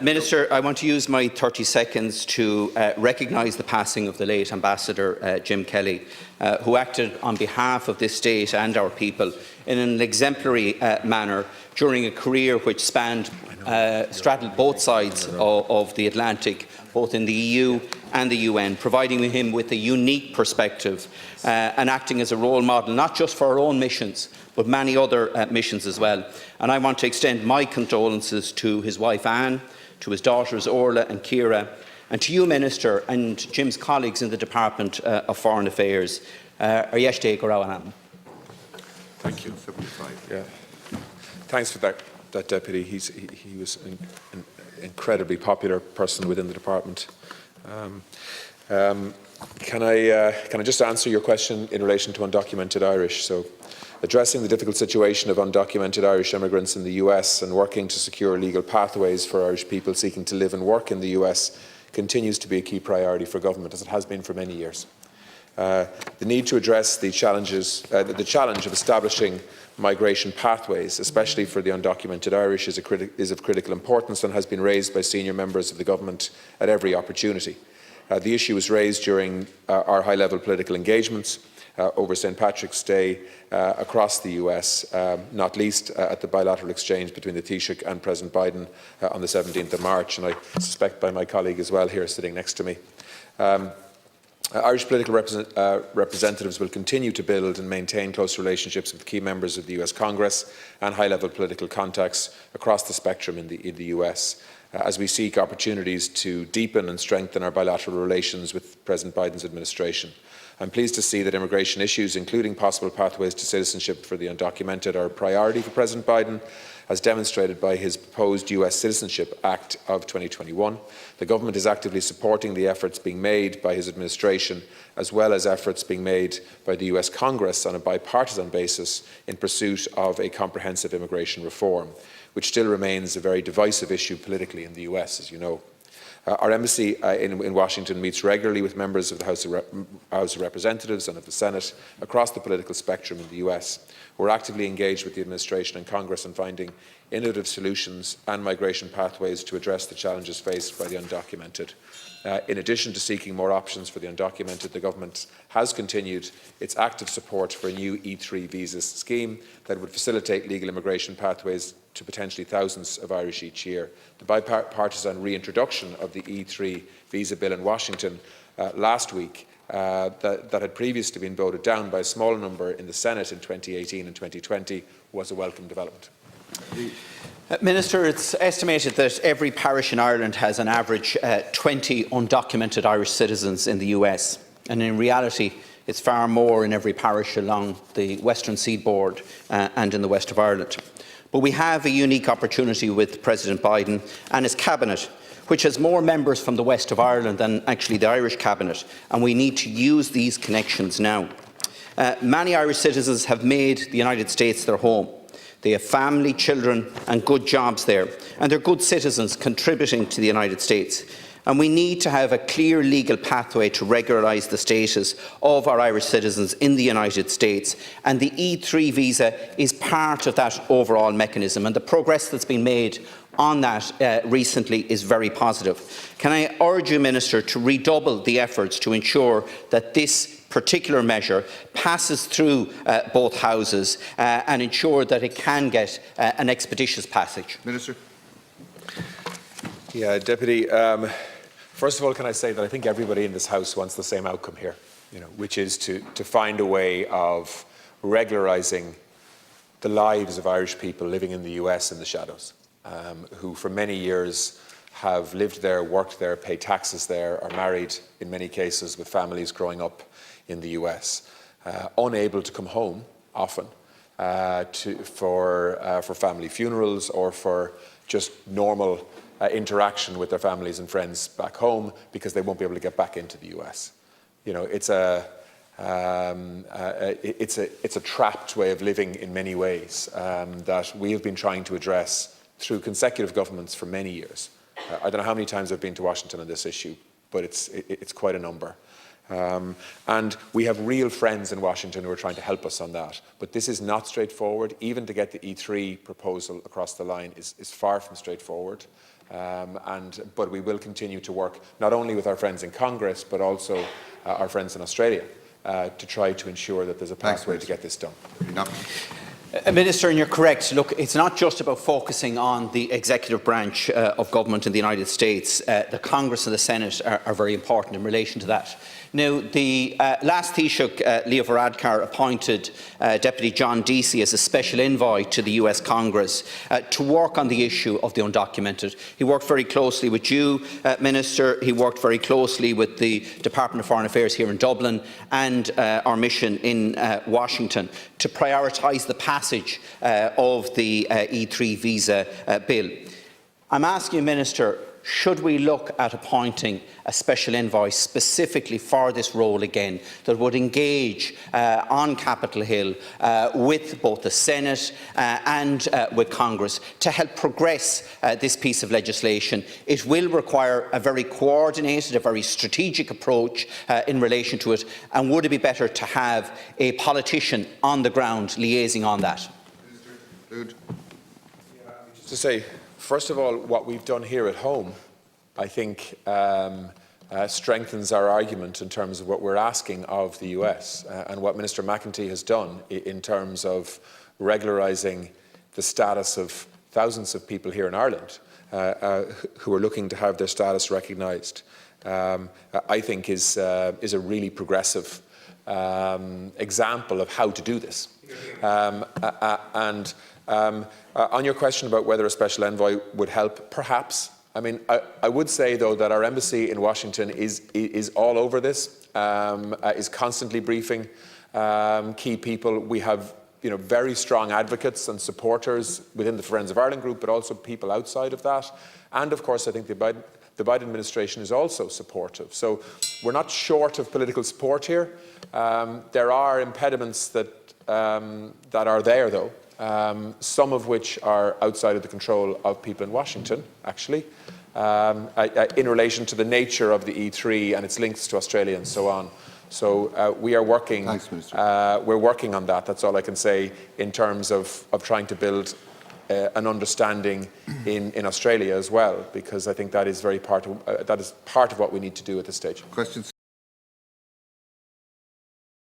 Minister, I want to use my 30 seconds to recognise the passing of the late Ambassador Jim Kelly, who acted on behalf of this state and our people in an exemplary manner during a career which straddled both sides of the Atlantic, both in the EU and the UN, providing him with a unique perspective and acting as a role model, not just for our own missions, but many other missions as well. And I want to extend my condolences to his wife Anne, to his daughters Orla and Ciara, and to you, Minister, and Jim's colleagues in the Department of Foreign Affairs. Oireachtas go raibh ann. Thank you. Yeah. Thanks for that Deputy. He was an incredibly popular person within the department. Can I just answer your question in relation to undocumented Irish? So, addressing the difficult situation of undocumented Irish immigrants in the US and working to secure legal pathways for Irish people seeking to live and work in the US continues to be a key priority for government, as it has been for many years. The need to address the challenge of establishing migration pathways, especially for the undocumented Irish, is of critical importance and has been raised by senior members of the government at every opportunity. The issue was raised during our high-level political engagements over St. Patrick's Day across the US, not least at the bilateral exchange between the Taoiseach and President Biden on the 17th of March, and I suspect by my colleague as well here sitting next to me. Irish political representatives will continue to build and maintain close relationships with key members of the US Congress and high-level political contacts across the spectrum in the US, as we seek opportunities to deepen and strengthen our bilateral relations with President Biden's administration. I'm pleased to see that immigration issues, including possible pathways to citizenship for the undocumented, are a priority for President Biden, as demonstrated by his proposed US Citizenship Act of 2021. The government is actively supporting the efforts being made by his administration, as well as efforts being made by the US Congress on a bipartisan basis in pursuit of a comprehensive immigration reform, which still remains a very divisive issue politically in the US, as you know. Our embassy in Washington meets regularly with members of the House of Representatives and of the Senate across the political spectrum in the US. We're actively engaged with the administration and Congress in finding innovative solutions and migration pathways to address the challenges faced by the undocumented. In addition to seeking more options for the undocumented, the government has continued its active support for a new E3 visa scheme that would facilitate legal immigration pathways to potentially thousands of Irish each year. The bipartisan reintroduction of the E3 visa bill in Washington last week that had previously been voted down by a small number in the Senate in 2018 and 2020 was a welcome development. Minister, it's estimated that every parish in Ireland has an average 20 undocumented Irish citizens in the US, and in reality it's far more in every parish along the western seaboard and in the west of Ireland. But we have a unique opportunity with President Biden and his cabinet, which has more members from the west of Ireland than actually the Irish cabinet, and we need to use these connections now. Many Irish citizens have made the United States their home. They have family, children and good jobs there, and they're good citizens contributing to the United States. And we need to have a clear legal pathway to regularise the status of our Irish citizens in the United States, and the E3 visa is part of that overall mechanism, and the progress that's been made on that recently is very positive. Can I urge you, Minister, to redouble the efforts to ensure that this particular measure passes through both houses and ensure that it can get an expeditious passage? Minister. Yeah, Deputy. First of all, can I say that I think everybody in this House wants the same outcome here, which is to find a way of regularising the lives of Irish people living in the US in the shadows, who for many years have lived there, worked there, paid taxes there, are married in many cases with families growing up in the US, unable to come home often for family funerals or for just normal interaction with their families and friends back home, because they won't be able to get back into the US. It's a trapped way of living in many ways that we have been trying to address through consecutive governments for many years. I don't know how many times I've been to Washington on this issue, but it's quite a number. And we have real friends in Washington who are trying to help us on that. But this is not straightforward. Even to get the E3 proposal across the line is far from straightforward. But we will continue to work not only with our friends in Congress, but also our friends in Australia to try to ensure that there's a pathway to get this done. Minister, and you're correct. Look, it's not just about focusing on the executive branch of government in the United States. The Congress and the Senate are very important in relation to that. Now, the last Taoiseach, Leo Varadkar, appointed Deputy John Deasy as a special envoy to the US Congress to work on the issue of the undocumented. He worked very closely with you, Minister. He worked very closely with the Department of Foreign Affairs here in Dublin and our mission in Washington to prioritise the passage of the E3 visa bill. I'm asking you, Minister, should we look at appointing a special envoy specifically for this role again that would engage on Capitol Hill with both the Senate and with Congress to help progress this piece of legislation? It will require a very coordinated, a very strategic approach in relation to it, and would it be better to have a politician on the ground liaising on that? Just to say, first of all, what we've done here at home, I think, strengthens our argument in terms of what we're asking of the US and what Minister McEntee has done in terms of regularising the status of thousands of people here in Ireland who are looking to have their status recognised. I think is a really progressive example of how to do this. On your question about whether a special envoy would help, perhaps. I mean, I would say, though, that our embassy in Washington is all over this, is constantly briefing key people. We have very strong advocates and supporters within the Friends of Ireland group, but also people outside of that. And, of course, I think the Biden administration is also supportive. So we're not short of political support here. There are impediments that are there, though. Some of which are outside of the control of people in Washington, actually, in relation to the nature of the E3 and its links to Australia and so on. So we are working. Thanks, Minister. We're working on that. That's all I can say in terms of trying to build an understanding in Australia as well, because I think that is part of what we need to do at this stage. Questions.